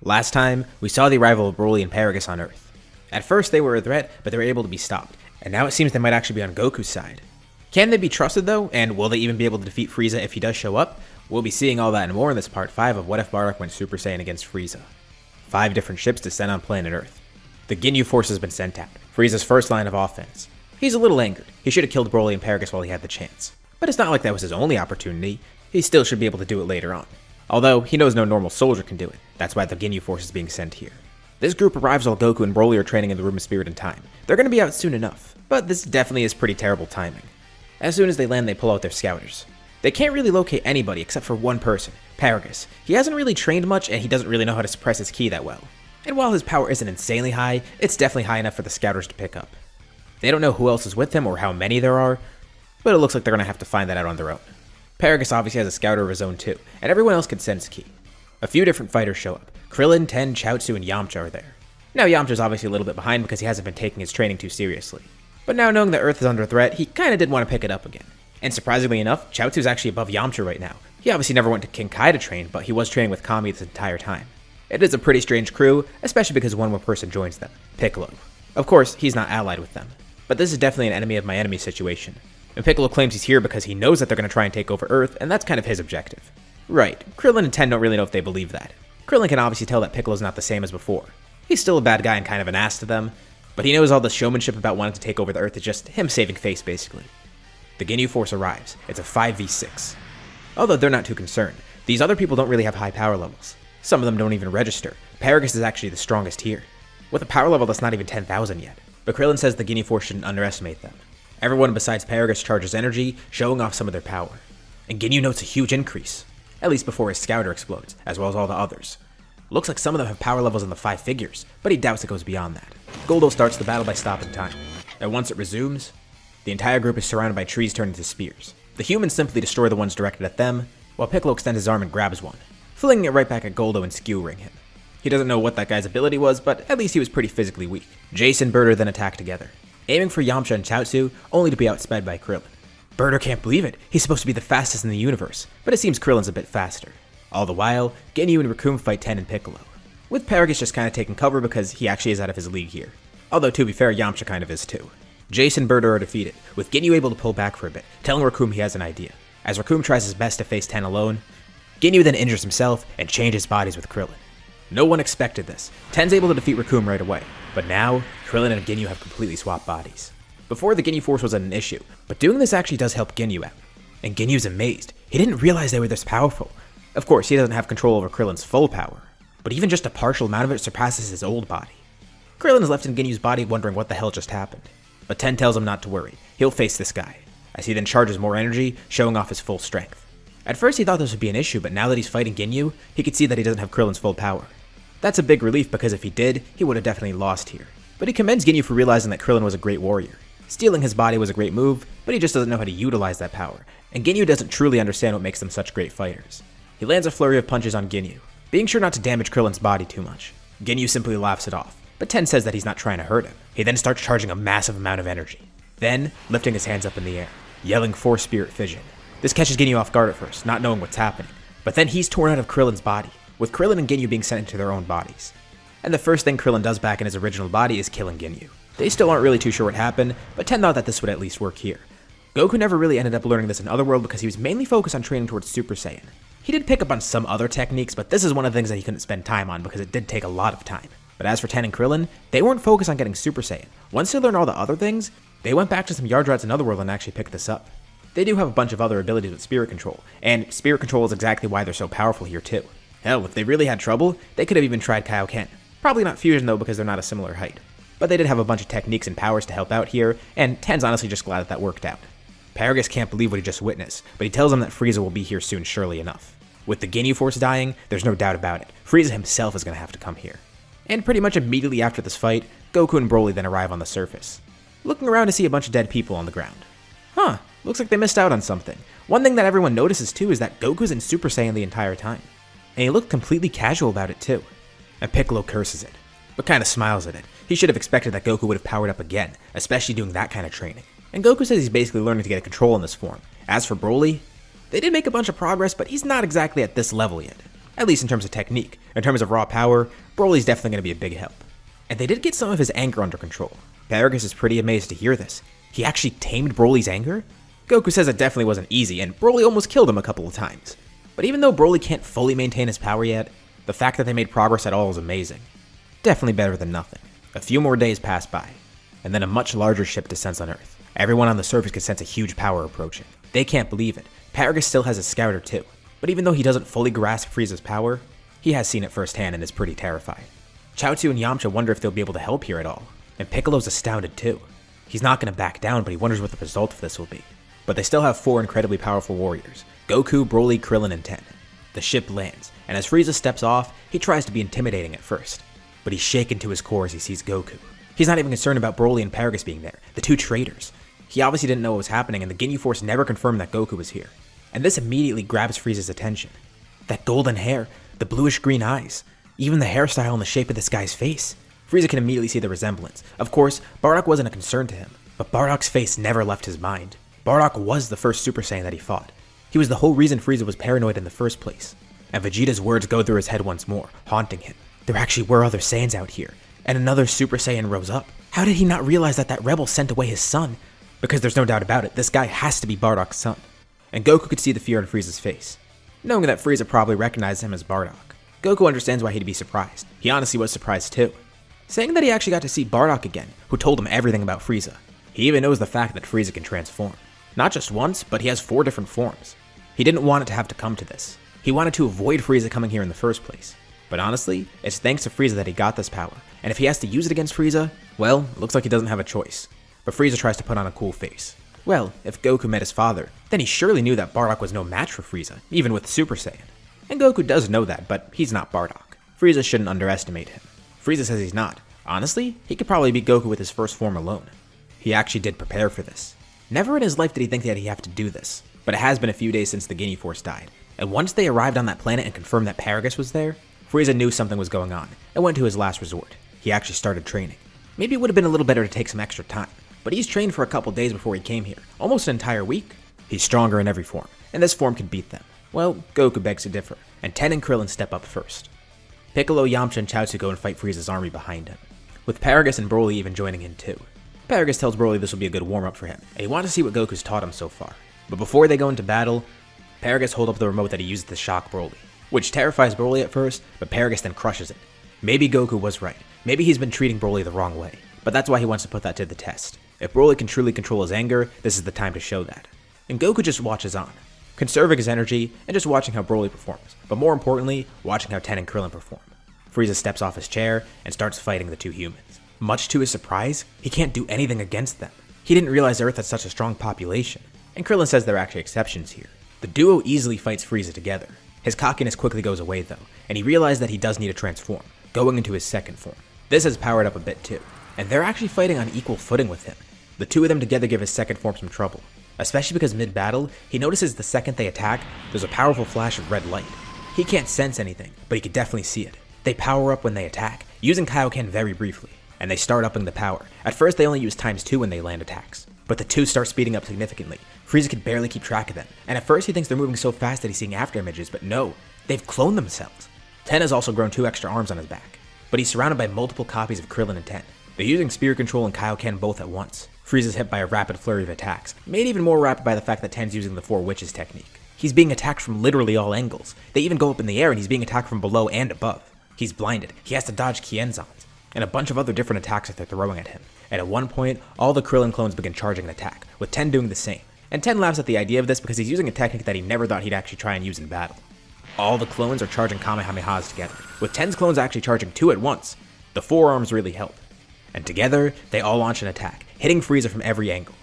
Last time, we saw the arrival of Broly and Paragus on Earth. At first they were a threat, but they were able to be stopped, and now it seems they might actually be on Goku's side. Can they be trusted though, and will they even be able to defeat Frieza if he does show up? We'll be seeing all that and more in this part 5 of What If Bardock went Super Saiyan against Frieza. 5 different ships to send on planet Earth. The Ginyu Force has been sent out, Frieza's first line of offense. He's a little angered, he should have killed Broly and Paragus while he had the chance. But it's not like that was his only opportunity, he still should be able to do it later on. Although, he knows no normal soldier can do it, that's why the Ginyu Force is being sent here. This group arrives while Goku and Broly are training in the Room of Spirit and Time. They're going to be out soon enough, but this definitely is pretty terrible timing. As soon as they land, they pull out their scouters. They can't really locate anybody except for one person, Paragus. He hasn't really trained much and he doesn't really know how to suppress his ki that well. And while his power isn't insanely high, it's definitely high enough for the scouters to pick up. They don't know who else is with him or how many there are, but it looks like they're going to have to find that out on their own. Paragus obviously has a scouter of his own too, and everyone else can sense ki. A few different fighters show up. Krillin, Ten, Chaozu, and Yamcha are there. Now Yamcha's obviously a little bit behind because he hasn't been taking his training too seriously. But now knowing that Earth is under threat, he kinda did want to pick it up again. And surprisingly enough, Chaozu's actually above Yamcha right now. He obviously never went to King Kai to train, but he was training with Kami this entire time. It is a pretty strange crew, especially because one more person joins them, Piccolo. Of course, he's not allied with them, but this is definitely an enemy of my enemy situation. And Piccolo claims he's here because he knows that they're going to try and take over Earth, and that's kind of his objective. Right, Krillin and Ten don't really know if they believe that. Krillin can obviously tell that Piccolo's not the same as before. He's still a bad guy and kind of an ass to them, but he knows all the showmanship about wanting to take over the Earth is just him saving face, basically. The Ginyu Force arrives. It's a 5v6. Although they're not too concerned, these other people don't really have high power levels. Some of them don't even register. Paragus is actually the strongest here, with a power level that's not even 10,000 yet. But Krillin says the Ginyu Force shouldn't underestimate them. Everyone besides Paragus charges energy, showing off some of their power. And Ginyu notes a huge increase, at least before his scouter explodes, as well as all the others. Looks like some of them have power levels in the 5 figures, but he doubts it goes beyond that. Guldo starts the battle by stopping time, and once it resumes, the entire group is surrounded by trees turned into spears. The humans simply destroy the ones directed at them, while Piccolo extends his arm and grabs one, flinging it right back at Guldo and skewering him. He doesn't know what that guy's ability was, but at least he was pretty physically weak. Jace and Burter then attack together, aiming for Yamcha and Chaozu, only to be outsped by Krillin. Burter can't believe it, he's supposed to be the fastest in the universe, but it seems Krillin's a bit faster. All the while, Ginyu and Recoome fight Ten and Piccolo, with Paragus just kinda taking cover because he actually is out of his league here. Although to be fair, Yamcha kind of is too. Jace and Burter are defeated, with Ginyu able to pull back for a bit, telling Recoome he has an idea. As Recoome tries his best to face Ten alone, Ginyu then injures himself and changes bodies with Krillin. No one expected this. Ten's able to defeat Recoome right away, but now, Krillin and Ginyu have completely swapped bodies. Before, the Ginyu Force wasn't an issue, but doing this actually does help Ginyu out. And Ginyu's amazed. He didn't realize they were this powerful. Of course, he doesn't have control over Krillin's full power, but even just a partial amount of it surpasses his old body. Krillin is left in Ginyu's body wondering what the hell just happened, but Ten tells him not to worry, he'll face this guy, as he then charges more energy, showing off his full strength. At first he thought this would be an issue, but now that he's fighting Ginyu, he could see that he doesn't have Krillin's full power. That's a big relief because if he did, he would have definitely lost here. But he commends Ginyu for realizing that Krillin was a great warrior. Stealing his body was a great move, but he just doesn't know how to utilize that power, and Ginyu doesn't truly understand what makes them such great fighters. He lands a flurry of punches on Ginyu, being sure not to damage Krillin's body too much. Ginyu simply laughs it off, but Ten says that he's not trying to hurt him. He then starts charging a massive amount of energy, then lifting his hands up in the air, yelling for Spirit Fission. This catches Ginyu off guard at first, not knowing what's happening, but then he's torn out of Krillin's body, with Krillin and Ginyu being sent into their own bodies. And the first thing Krillin does back in his original body is killing Ginyu. They still aren't really too sure what happened, but Ten thought that this would at least work here. Goku never really ended up learning this in Otherworld because he was mainly focused on training towards Super Saiyan. He did pick up on some other techniques, but this is one of the things that he couldn't spend time on because it did take a lot of time. But as for Ten and Krillin, they weren't focused on getting Super Saiyan. Once they learned all the other things, they went back to some yard rats in Otherworld and actually picked this up. They do have a bunch of other abilities with Spirit Control, and Spirit Control is exactly why they're so powerful here too. Hell, if they really had trouble, they could have even tried Kaioken. Probably not Fusion though because they're not a similar height. But they did have a bunch of techniques and powers to help out here, and Ten's honestly just glad that that worked out. Paragus can't believe what he just witnessed, but he tells him that Frieza will be here soon surely enough. With the Ginyu Force dying, there's no doubt about it. Frieza himself is going to have to come here. And pretty much immediately after this fight, Goku and Broly then arrive on the surface, looking around to see a bunch of dead people on the ground. Huh, looks like they missed out on something. One thing that everyone notices too is that Goku's in Super Saiyan the entire time, and he looked completely casual about it too. And Piccolo curses it, but kinda smiles at it. He should have expected that Goku would have powered up again, especially doing that kind of training. And Goku says he's basically learning to get control in this form. As for Broly, they did make a bunch of progress, but he's not exactly at this level yet. At least in terms of technique. In terms of raw power, Broly's definitely going to be a big help. And they did get some of his anger under control. Paragus is pretty amazed to hear this. He actually tamed Broly's anger? Goku says it definitely wasn't easy, and Broly almost killed him a couple of times. But even though Broly can't fully maintain his power yet, the fact that they made progress at all is amazing. Definitely better than nothing. A few more days pass by, and then a much larger ship descends on Earth. Everyone on the surface can sense a huge power approaching. They can't believe it. Paragus still has a scouter too, but even though he doesn't fully grasp Frieza's power, he has seen it firsthand and is pretty terrified. Chaozu and Yamcha wonder if they'll be able to help here at all, and Piccolo's astounded too. He's not going to back down, but he wonders what the result of this will be. But they still have 4 incredibly powerful warriors: Goku, Broly, Krillin, and Ten. The ship lands, and as Frieza steps off, he tries to be intimidating at first, but he's shaken to his core as he sees Goku. He's not even concerned about Broly and Paragus being there, the 2 traitors. He obviously didn't know what was happening, and the Ginyu Force never confirmed that Goku was here. And this immediately grabs Frieza's attention. That golden hair, the bluish-green eyes, even the hairstyle and the shape of this guy's face. Frieza can immediately see the resemblance. Of course, Bardock wasn't a concern to him, but Bardock's face never left his mind. Bardock was the first Super Saiyan that he fought. He was the whole reason Frieza was paranoid in the first place. And Vegeta's words go through his head once more, haunting him. There actually were other Saiyans out here, and another Super Saiyan rose up. How did he not realize that that rebel sent away his son? Because there's no doubt about it, this guy has to be Bardock's son. And Goku could see the fear on Frieza's face, knowing that Frieza probably recognized him as Bardock. Goku understands why he'd be surprised. He honestly was surprised too. Saying that he actually got to see Bardock again, who told him everything about Frieza. He even knows the fact that Frieza can transform. Not just once, but he has 4 different forms. He didn't want it to have to come to this. He wanted to avoid Frieza coming here in the first place. But honestly, it's thanks to Frieza that he got this power, and if he has to use it against Frieza, well, it looks like he doesn't have a choice. But Frieza tries to put on a cool face. Well, if Goku met his father, then he surely knew that Bardock was no match for Frieza, even with Super Saiyan. And Goku does know that, but he's not Bardock. Frieza shouldn't underestimate him. Frieza says he's not. Honestly, he could probably beat Goku with his first form alone. He actually did prepare for this. Never in his life did he think that he'd have to do this, but it has been a few days since the Ginyu Force died. And once they arrived on that planet and confirmed that Paragus was there, Frieza knew something was going on and went to his last resort. He actually started training. Maybe it would have been a little better to take some extra time, but he's trained for a couple days before he came here, almost an entire week. He's stronger in every form, and this form can beat them. Well, Goku begs to differ, and Ten and Krillin step up first. Piccolo, Yamcha, and Chaozu go and fight Frieza's army behind him, with Paragus and Broly even joining in too. Paragus tells Broly this will be a good warm-up for him, and he wants to see what Goku's taught him so far. But before they go into battle, Paragus holds up the remote that he used to shock Broly, which terrifies Broly at first, but Paragus then crushes it. Maybe Goku was right. Maybe he's been treating Broly the wrong way, but that's why he wants to put that to the test. If Broly can truly control his anger, this is the time to show that. And Goku just watches on, conserving his energy and just watching how Broly performs, but more importantly, watching how Ten and Krillin perform. Frieza steps off his chair and starts fighting the 2 humans. Much to his surprise, he can't do anything against them. He didn't realize Earth had such a strong population, and Krillin says there are actually exceptions here. The duo easily fights Frieza together. His cockiness quickly goes away though, and he realized that he does need to transform, going into his second form. This has powered up a bit too, and they're actually fighting on equal footing with him. The 2 of them together give his second form some trouble, especially because mid-battle, he notices the second they attack, there's a powerful flash of red light. He can't sense anything, but he can definitely see it. They power up when they attack, using Kaioken very briefly, and they start upping the power. At first they only use ×2 when they land attacks, but the 2 start speeding up significantly. Frieza can barely keep track of them, and at first he thinks they're moving so fast that he's seeing after images, but no, they've cloned themselves. Ten has also grown 2 extra arms on his back, but he's surrounded by multiple copies of Krillin and Ten. They're using Spirit Control and Kaioken both at once. Frieza's hit by a rapid flurry of attacks, made even more rapid by the fact that Ten's using the 4 Witches technique. He's being attacked from literally all angles. They even go up in the air and he's being attacked from below and above. He's blinded, he has to dodge Kienzans, and a bunch of other different attacks that they're throwing at him. And at one point, all the Krillin clones begin charging an attack, with Ten doing the same. And Ten laughs at the idea of this because he's using a technique that he never thought he'd actually try and use in battle. All the clones are charging Kamehamehas together, with Ten's clones actually charging 2 at once. The 4 arms really help. And together, they all launch an attack, hitting Frieza from every angle,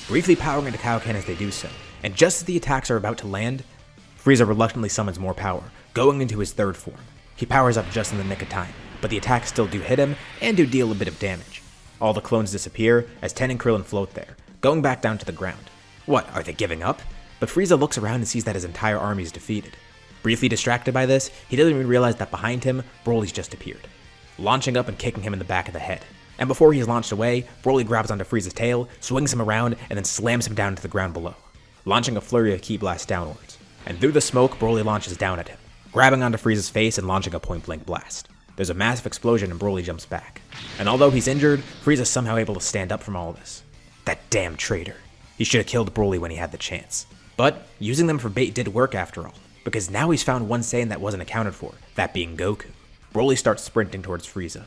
briefly powering into Kaioken as they do so. And just as the attacks are about to land, Frieza reluctantly summons more power, going into his 3rd form. He powers up just in the nick of time, but the attacks still do hit him and do deal a bit of damage. All the clones disappear as Ten and Krillin float there, going back down to the ground. What, are they giving up? But Frieza looks around and sees that his entire army is defeated. Briefly distracted by this, he doesn't even realize that behind him, Broly's just appeared, launching up and kicking him in the back of the head. And before he's launched away, Broly grabs onto Frieza's tail, swings him around, and then slams him down to the ground below, launching a flurry of ki blasts downwards. And through the smoke, Broly launches down at him. grabbing onto Frieza's face and launching a point-blank blast. There's a massive explosion and Broly jumps back. And although he's injured, Frieza's somehow able to stand up from all of this. That damn traitor. He should have killed Broly when he had the chance. But using them for bait did work after all, because now he's found one Saiyan that wasn't accounted for, that being Goku. Broly starts sprinting towards Frieza.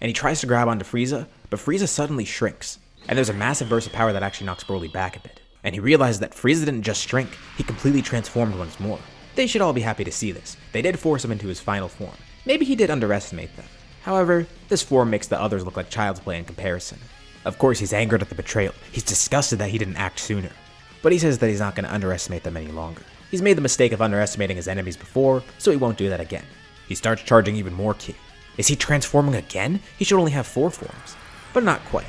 And he tries to grab onto Frieza, but Frieza suddenly shrinks. And there's a massive burst of power that actually knocks Broly back a bit. And he realizes that Frieza didn't just shrink, he completely transformed once more. They should all be happy to see this. They did force him into his final form. Maybe he did underestimate them. However, this form makes the others look like child's play in comparison. Of course, he's angered at the betrayal. He's disgusted that he didn't act sooner. But he says that he's not going to underestimate them any longer. He's made the mistake of underestimating his enemies before, so he won't do that again. He starts charging even more ki. Is he transforming again? He should only have 4 forms. But not quite.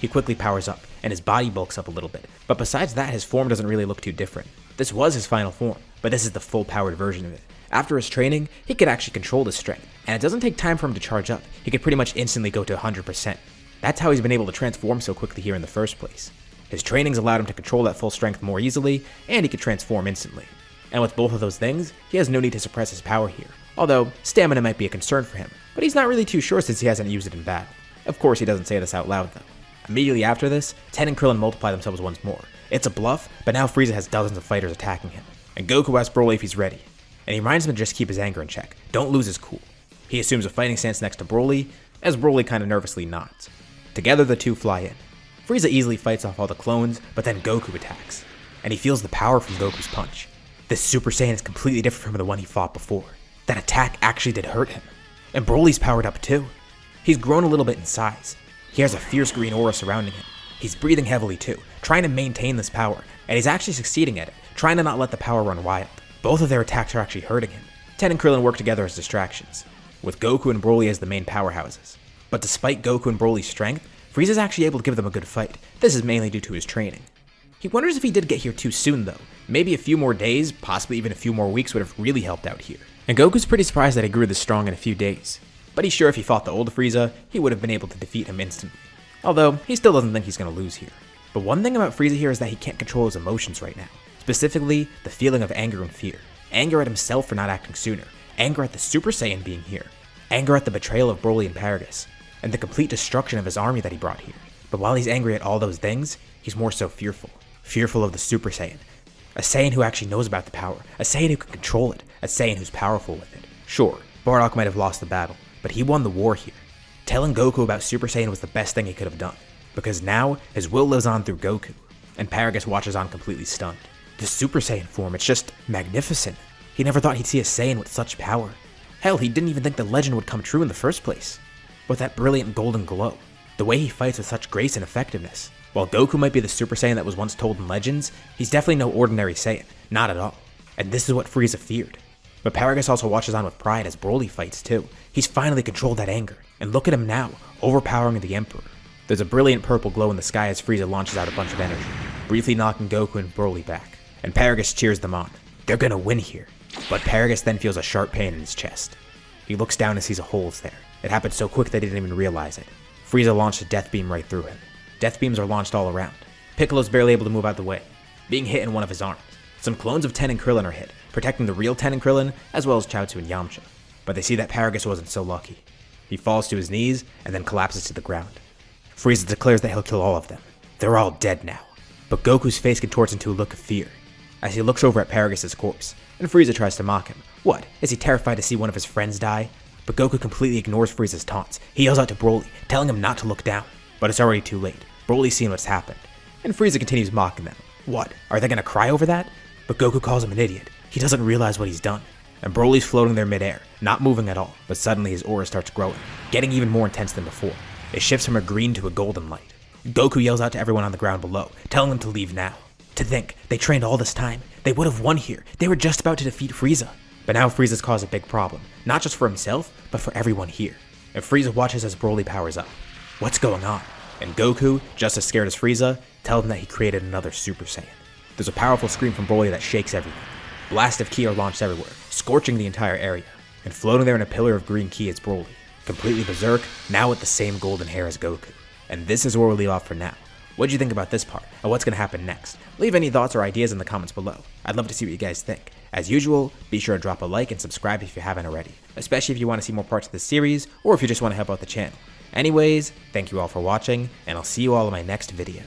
He quickly powers up, and his body bulks up a little bit. But besides that, his form doesn't really look too different. This was his final form, but this is the full powered version of it. After his training, he could actually control his strength, and it doesn't take time for him to charge up. He could pretty much instantly go to 100%. That's how he's been able to transform so quickly here in the first place. His trainings allowed him to control that full strength more easily, and he could transform instantly. And with both of those things, he has no need to suppress his power here. Although, stamina might be a concern for him, but he's not really too sure since he hasn't used it in battle. Of course, he doesn't say this out loud though. Immediately after this, Ten and Krillin multiply themselves once more. It's a bluff, but now Frieza has dozens of fighters attacking him. And Goku asks Broly if he's ready. And he reminds him to just keep his anger in check. Don't lose his cool. He assumes a fighting stance next to Broly, as Broly kinda nervously nods. Together the two fly in. Frieza easily fights off all the clones, but then Goku attacks. And he feels the power from Goku's punch. This Super Saiyan is completely different from the one he fought before. That attack actually did hurt him. And Broly's powered up too. He's grown a little bit in size. He has a fierce green aura surrounding him. He's breathing heavily too, trying to maintain this power, and he's actually succeeding at it, trying to not let the power run wild. Both of their attacks are actually hurting him. Ten and Krillin work together as distractions, with Goku and Broly as the main powerhouses. But despite Goku and Broly's strength, Frieza's actually able to give them a good fight. This is mainly due to his training. He wonders if he did get here too soon though. Maybe a few more days, possibly even a few more weeks would have really helped out here. And Goku's pretty surprised that he grew this strong in a few days. But he's sure if he fought the old Frieza, he would have been able to defeat him instantly. Although, he still doesn't think he's going to lose here. But one thing about Frieza here is that he can't control his emotions right now. Specifically, the feeling of anger and fear. Anger at himself for not acting sooner. Anger at the Super Saiyan being here. Anger at the betrayal of Broly and Paragus. And the complete destruction of his army that he brought here. But while he's angry at all those things, he's more so fearful. Fearful of the Super Saiyan. A Saiyan who actually knows about the power. A Saiyan who can control it. A Saiyan who's powerful with it. Sure, Bardock might have lost the battle, but he won the war here. Telling Goku about Super Saiyan was the best thing he could have done, because now his will lives on through Goku, and Paragus watches on completely stunned. The Super Saiyan form, it's just magnificent. He never thought he'd see a Saiyan with such power. Hell, he didn't even think the legend would come true in the first place. With that brilliant golden glow, the way he fights with such grace and effectiveness. While Goku might be the Super Saiyan that was once told in Legends, he's definitely no ordinary Saiyan, not at all. And this is what Frieza feared. But Paragus also watches on with pride as Broly fights too. He's finally controlled that anger, and look at him now, overpowering the Emperor. There's a brilliant purple glow in the sky as Frieza launches out a bunch of energy, briefly knocking Goku and Broly back. And Paragus cheers them on. They're gonna win here. But Paragus then feels a sharp pain in his chest. He looks down and sees a holes there. It happened so quick that he didn't even realize it. Frieza launched a death beam right through him. Death beams are launched all around. Piccolo's barely able to move out the way, being hit in one of his arms. Some clones of Ten and Krillin are hit, protecting the real Ten and Krillin, as well as Chaozu and Yamcha. But they see that Paragus wasn't so lucky. He falls to his knees, and then collapses to the ground. Frieza declares that he'll kill all of them. They're all dead now. But Goku's face contorts into a look of fear, as he looks over at Paragus' corpse, and Frieza tries to mock him. What, is he terrified to see one of his friends die? But Goku completely ignores Frieza's taunts. He yells out to Broly, telling him not to look down. But it's already too late. Broly's seen what's happened. And Frieza continues mocking them. What, are they gonna cry over that? But Goku calls him an idiot. He doesn't realize what he's done. And Broly's floating there midair, not moving at all, but suddenly his aura starts growing, getting even more intense than before. It shifts from a green to a golden light. Goku yells out to everyone on the ground below, telling them to leave now. To think, they trained all this time. They would have won here. They were just about to defeat Frieza. But now Frieza's caused a big problem, not just for himself, but for everyone here. And Frieza watches as Broly powers up. What's going on? And Goku, just as scared as Frieza, tells him that he created another Super Saiyan. There's a powerful scream from Broly that shakes everything. Blasts of ki are launched everywhere, scorching the entire area. And floating there in a pillar of green ki is Broly, completely berserk, now with the same golden hair as Goku. And this is where we'll leave off for now. What do you think about this part, and what's going to happen next? Leave any thoughts or ideas in the comments below. I'd love to see what you guys think. As usual, be sure to drop a like and subscribe if you haven't already, especially if you want to see more parts of this series, or if you just want to help out the channel. Anyways, thank you all for watching, and I'll see you all in my next video.